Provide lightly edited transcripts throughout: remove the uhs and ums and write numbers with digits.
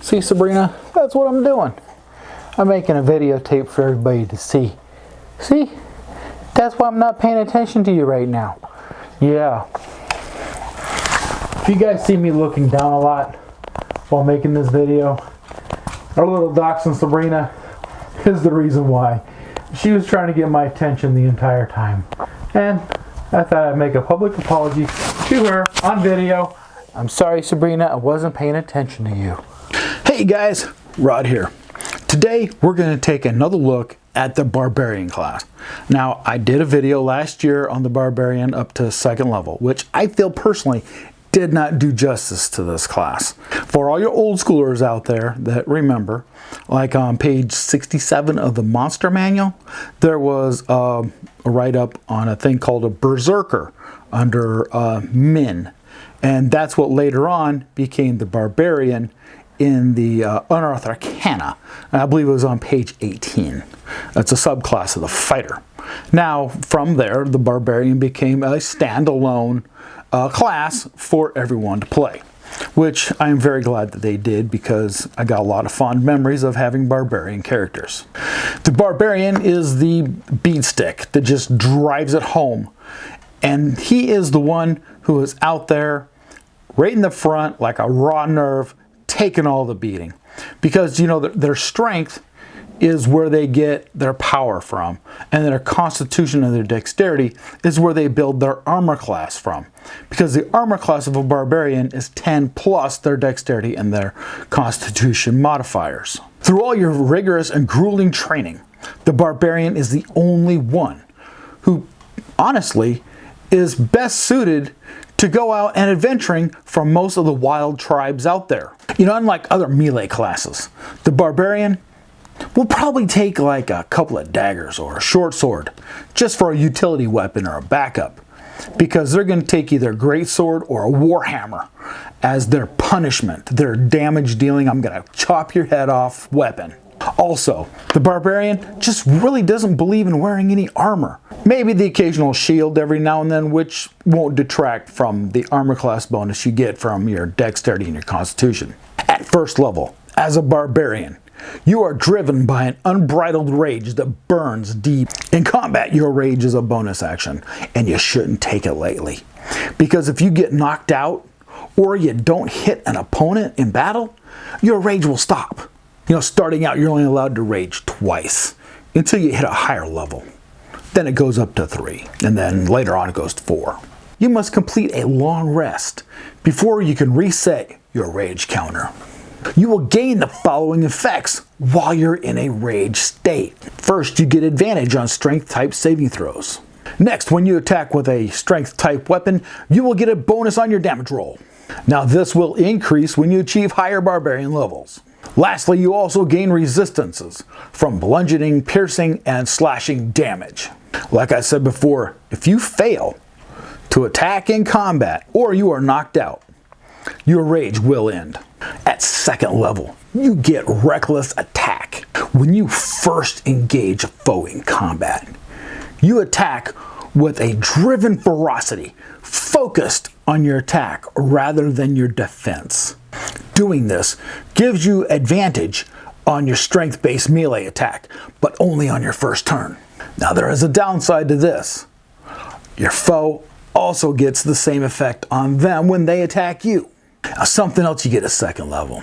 See, Sabrina, that's what I'm doing. I'm making a videotape for everybody to see. See? That's why I'm not paying attention to you right now. Yeah. If you guys see me looking down a lot while making this video, our little dachshund Sabrina is the reason why. She was trying to get my attention the entire time. And I thought I'd make a public apology to her on video. I'm sorry, Sabrina, I wasn't paying attention to you. Hey guys, Rod here. Today we're going to take another look at the Barbarian class. Now, I did a video last year on the Barbarian up to 2nd level, which I feel personally did not do justice to this class. For all your old schoolers out there that remember, like on page 67 of the Monster Manual, there was a write-up on a thing called a Berserker under Min. And that's what later on became the Barbarian in the Unearthed Arcana. I believe it was on page 18. That's a subclass of the fighter. Now, from there, the Barbarian became a standalone class for everyone to play, which I am very glad that they did, because I got a lot of fond memories of having Barbarian characters. The Barbarian is the Beatstick that just drives it home, and he is the one who is out there right in the front like a raw nerve, taking all the beating, because you know their strength is where they get their power from, and their constitution and their dexterity is where they build their armor class from, because the armor class of a barbarian is 10 plus their dexterity and their constitution modifiers. Through all your rigorous and grueling training, the barbarian is the only one who honestly is best suited to go out and adventuring from most of the wild tribes out there. You know, unlike other melee classes, the barbarian will probably take like a couple of daggers or a short sword just for a utility weapon or a backup, because they're going to take either a great sword or a warhammer as their punishment, their damage dealing, I'm going to chop your head off weapon. Also, the barbarian just really doesn't believe in wearing any armor. Maybe the occasional shield every now and then, which won't detract from the armor class bonus you get from your dexterity and your constitution. At 1st level, as a barbarian, you are driven by an unbridled rage that burns deep. In combat, your rage is a bonus action, and you shouldn't take it lightly, because if you get knocked out or you don't hit an opponent in battle, your rage will stop. You know, starting out, you're only allowed to rage twice until you hit a higher level. Then it goes up to 3, and then later on it goes to 4. You must complete a long rest before you can reset your rage counter. You will gain the following effects while you're in a rage state. First, you get advantage on strength type saving throws. Next, when you attack with a strength type weapon, you will get a bonus on your damage roll. Now, this will increase when you achieve higher barbarian levels. Lastly, you also gain resistances from bludgeoning, piercing, and slashing damage. Like I said before, if you fail to attack in combat or you are knocked out, your rage will end. At 2nd level, you get Reckless Attack. When you first engage a foe in combat, you attack with a driven ferocity, focused on your attack rather than your defense. Doing this gives you advantage on your strength-based melee attack, but only on your first turn. Now, there is a downside to this. Your foe also gets the same effect on them when they attack you. Now, something else you get at 2nd level.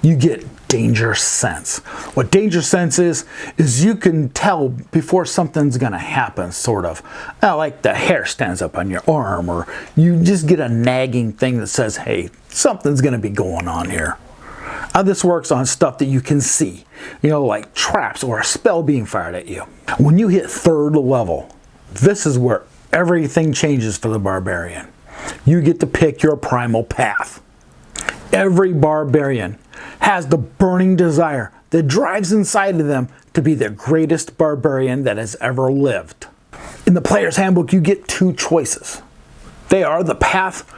You get Danger Sense. What Danger Sense is you can tell before something's going to happen, sort of. Like the hair stands up on your arm, or you just get a nagging thing that says, hey, something's going to be going on here. This works on stuff that you can see, you know, like traps or a spell being fired at you. When you hit 3rd level, this is where everything changes for the barbarian. You get to pick your Primal Path. Every barbarian has the burning desire that drives inside of them to be the greatest barbarian that has ever lived. In the player's handbook, you get 2 choices. They are the path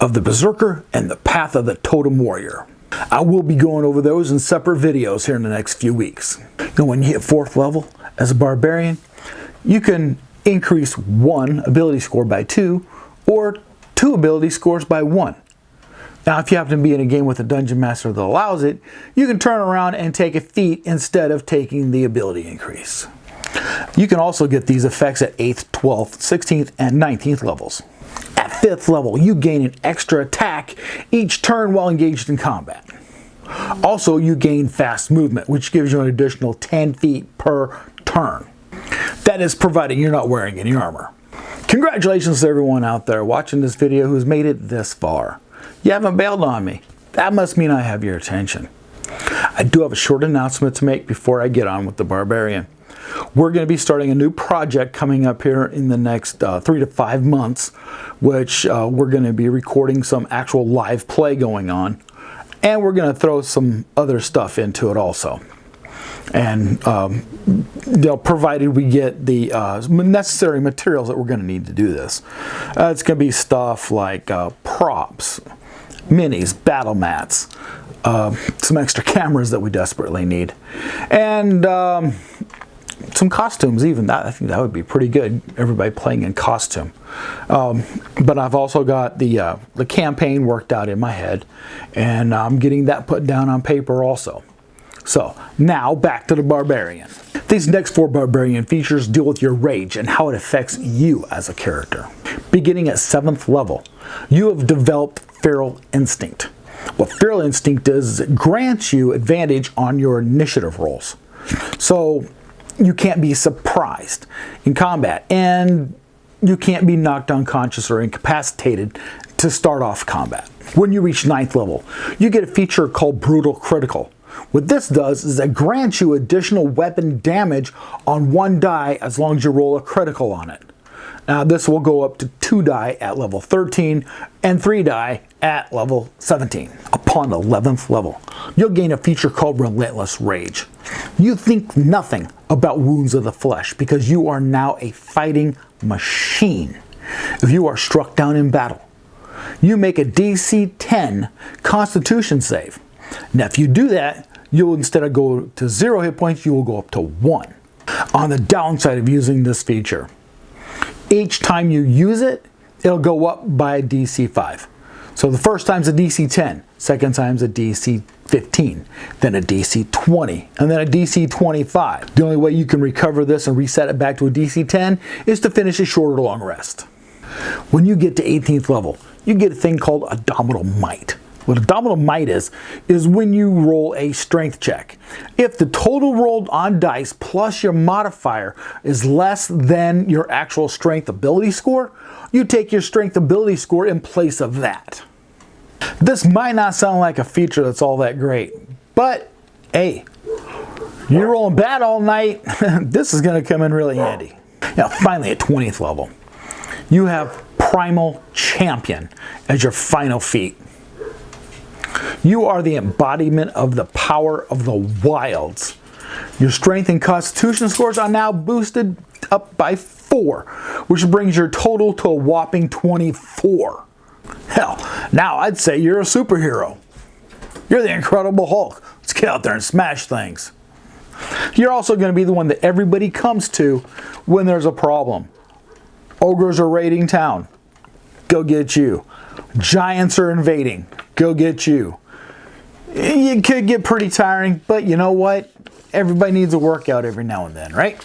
of the Berserker and the path of the Totem Warrior. I will be going over those in separate videos here in the next few weeks. Now, when you hit 4th level as a barbarian, you can increase 1 ability score by 2 or 2 ability scores by 1. Now, if you happen to be in a game with a dungeon master that allows it, you can turn around and take a feat instead of taking the ability increase. You can also get these effects at 8th, 12th, 16th, and 19th levels. At 5th level, you gain an extra attack each turn while engaged in combat. Also, you gain fast movement, which gives you an additional 10 feet per turn. That is providing you're not wearing any armor. Congratulations to everyone out there watching this video who's made it this far. You haven't bailed on me. That must mean I have your attention. I do have a short announcement to make before I get on with the Barbarian. We're going to be starting a new project coming up here in the next 3 to 5 months, which we're going to be recording some actual live play going on, and we're going to throw some other stuff into it also. And provided we get the necessary materials that we're going to need to do this. It's going to be stuff like props, minis, battle mats, some extra cameras that we desperately need, and some costumes even. I think that would be pretty good, everybody playing in costume. But I've also got the campaign worked out in my head, and I'm getting that put down on paper also. So, now back to the Barbarian. These next 4 Barbarian features deal with your rage and how it affects you as a character. Beginning at 7th level, you have developed Feral Instinct. What Feral Instinct is it grants you advantage on your initiative rolls. So, you can't be surprised in combat, and you can't be knocked unconscious or incapacitated to start off combat. When you reach 9th level, you get a feature called Brutal Critical. What this does is it grants you additional weapon damage on 1 die as long as you roll a critical on it. Now this will go up to 2 die at level 13 and 3 die at level 17. Upon 11th level, you'll gain a feature called Relentless Rage. You think nothing about wounds of the flesh because you are now a fighting machine. If you are struck down in battle, you make a DC 10 Constitution save. Now if you do that, you'll instead of go to 0 hit points, you will go up to 1. On the downside of using this feature, each time you use it, it'll go up by a DC 5. So the first time's a DC 10, second time's a DC 15, then a DC 20, and then a DC 25. The only way you can recover this and reset it back to a DC 10 is to finish a short or long rest. When you get to 18th level, you get a thing called Abdominal Mite. What Abdominal Mite is when you roll a strength check. If the total rolled on dice plus your modifier is less than your actual strength ability score, you take your strength ability score in place of that. This might not sound like a feature that's all that great, but hey, you're rolling bad all night, this is going to come in really handy. Now finally at 20th level, you have Primal Champion as your final feat. You are the embodiment of the power of the wilds. Your strength and constitution scores are now boosted up by 4, which brings your total to a whopping 24. Hell, now I'd say you're a superhero. You're the Incredible Hulk. Let's get out there and smash things. You're also going to be the one that everybody comes to when there's a problem. Ogres are raiding town. Go get you. Giants are invading. Go get you. It could get pretty tiring, but you know what? Everybody needs a workout every now and then, right?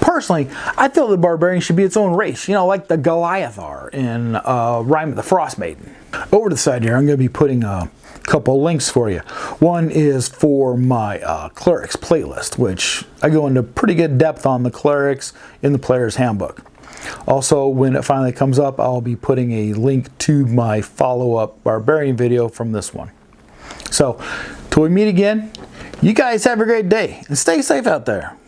Personally, I feel the Barbarian should be its own race, you know, like the Goliath are in Rime of the Frost Maiden. Over to the side here, I'm going to be putting a couple links for you. One is for my clerics playlist, which I go into pretty good depth on the clerics in the player's handbook. Also, when it finally comes up, I'll be putting a link to my follow-up Barbarian video from this one. So, till we meet again, you guys have a great day and stay safe out there.